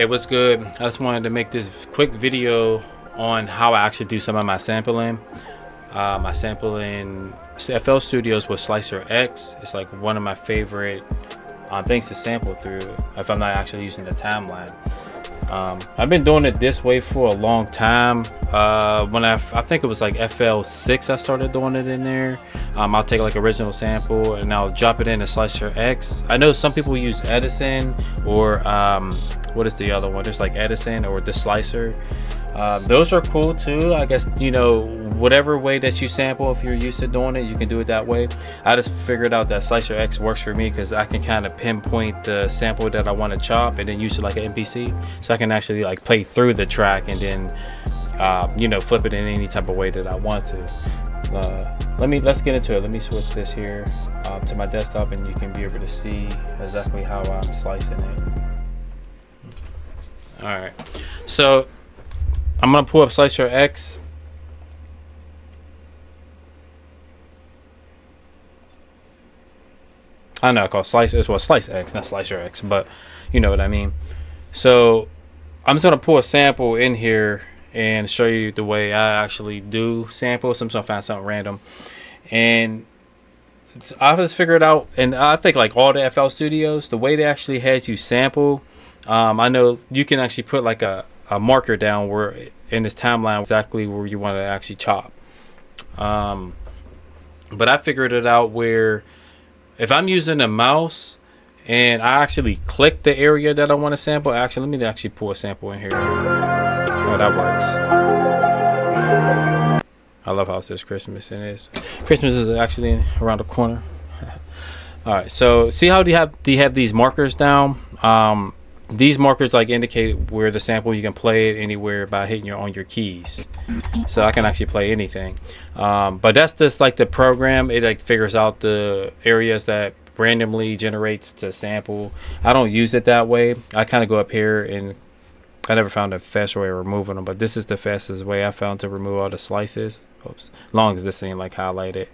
what's good? I just wanted to make this quick video on how I actually do some of my sampling. My sampling FL Studios with Slicex. It's like one of my favorite things to sample through if I'm not actually using the timeline. I've been doing it this way for a long time. When I think it was like FL6 I started doing it in there. I'll take like original sample and I'll drop it into Slicex. I know some people use Edison or what is the other one? There's like Edison or the Slicer. Those are cool too. I guess, you know, whatever way that you sample, if you're used to doing it, you can do it that way. I just figured out that Slicex works for me because I can kind of pinpoint the sample that I want to chop and then use it like an MPC, so I can actually like play through the track and then you know, flip it in any type of way that I want to. Let's get into it. Let me switch this here to my desktop and you can be able to see exactly how I'm slicing it. All right, so I'm gonna pull up Slicex. I know I call Slicex, well, Slicex, not Slicex, but you know what I mean. So I'm just gonna pull a sample in here and show you the way I actually do samples. I'm just gonna find something random, and I just figured out. And I think like all the FL Studios, the way they actually has you sample, I know you can actually put like a marker down where in this timeline exactly where you want to actually chop. But I figured it out where if I'm using a mouse and I actually click the area that I want to sample, actually let me actually pull a sample in here. Oh, that works. I love how it says Christmas, and Christmas is actually around the corner. All right, so see how do you have these markers down? These markers like indicate where the sample, you can play it anywhere by hitting on your keys. So I can actually play anything. But that's just like the program. It like figures out the areas that randomly generates to sample. I don't use it that way. I kind of go up here, and I never found a faster way of removing them, but this is the fastest way I found to remove all the slices. Oops. As long as this ain't like highlighted.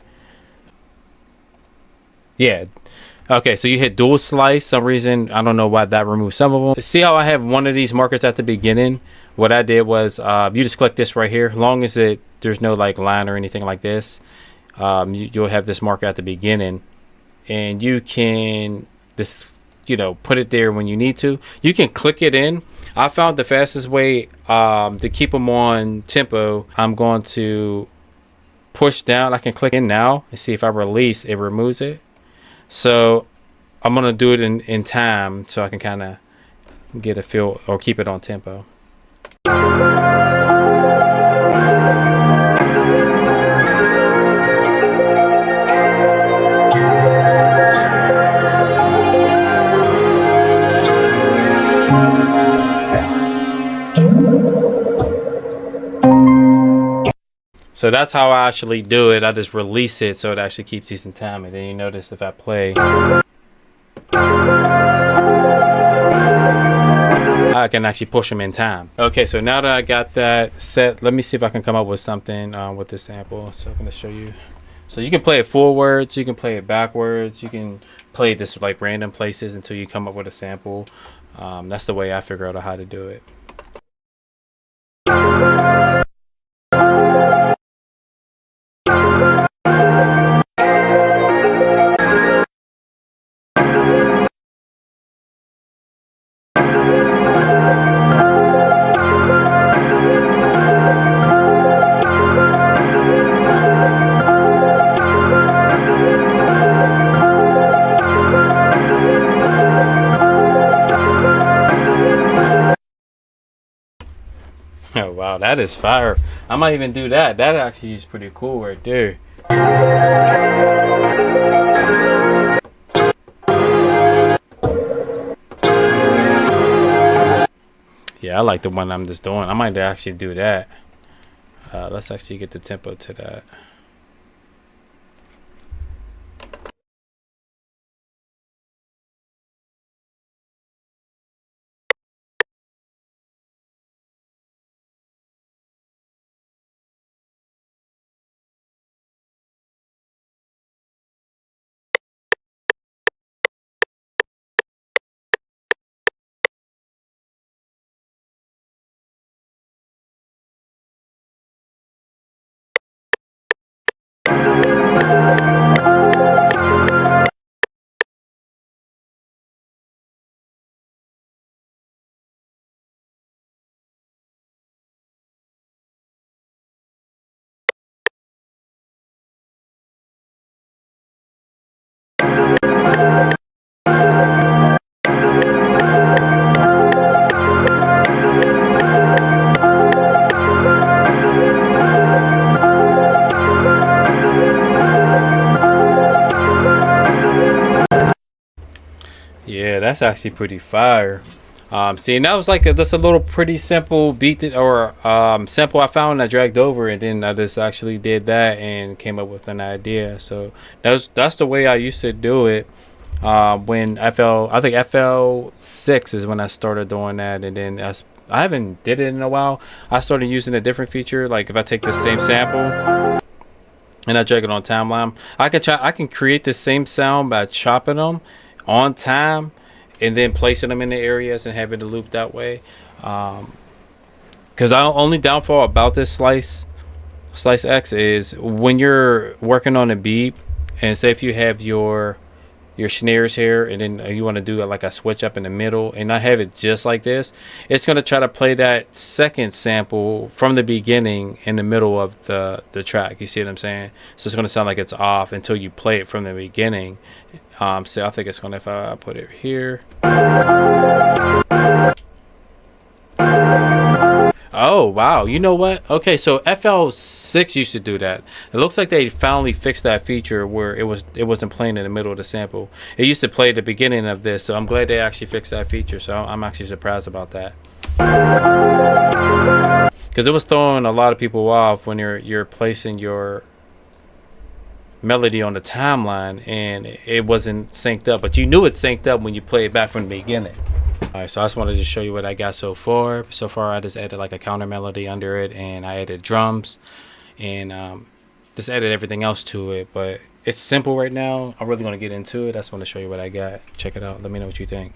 Yeah. Okay, so you hit dual slice. Some reason, I don't know why that removed some of them. See how I have one of these markers at the beginning? What I did was you just click this right here. As long as there's no like line or anything like this, you'll have this marker at the beginning, and you can just, you know, put it there when you need to. You can click it in. I found the fastest way to keep them on tempo. I'm going to push down. I can click in now and see if I release, it removes it. So I'm gonna do it in time so I can kind of get a feel or keep it on tempo. So that's how I actually do it. I just release it so it actually keeps these in time, and then you notice if I play, I can actually push them in time. Okay, so now that I got that set, let me see if I can come up with something with this sample. So I'm going to show you. So you can play it forwards, you can play it backwards, you can play this like random places until you come up with a sample. That's the way I figure out how to do it. Oh wow, that is fire. I might even do that. That actually is pretty cool right there. Yeah, I like the one I'm just doing. I might actually do that. Let's actually get the tempo to that. that's actually pretty fire. See, and that was like that's a little pretty simple beat or sample I found and I dragged over, and then I just actually did that and came up with an idea. So that's the way I used to do it. When I think FL6 is when I started doing that, and then I haven't did it in a while. I started using a different feature. Like if I take the same sample and I drag it on timeline, I can create the same sound by chopping them on time and then placing them in the areas and having the loop that way. Because the only downfall about this Slicex is when you're working on a beat, and say if you have your snares here and then you want to do like a switch up in the middle and not have it just like this, it's going to try to play that second sample from the beginning in the middle of the track. You see what I'm saying? So it's going to sound like it's off until you play it from the beginning. So I think it's going to, if I put it here. Oh wow, you know what? Okay, so FL6 used to do that. It looks like they finally fixed that feature where it wasn't playing in the middle of the sample. It used to play at the beginning of this, so I'm glad they actually fixed that feature. So I'm actually surprised about that, because it was throwing a lot of people off when you're placing your melody on the timeline and it wasn't synced up, but you knew it synced up when you play it back from the beginning. Alright, so I just wanted to show you what I got so far. So far I just added like a counter melody under it, and I added drums, and just added everything else to it. But it's simple right now. I'm really going to get into it. I just want to show you what I got. Check it out. Let me know what you think.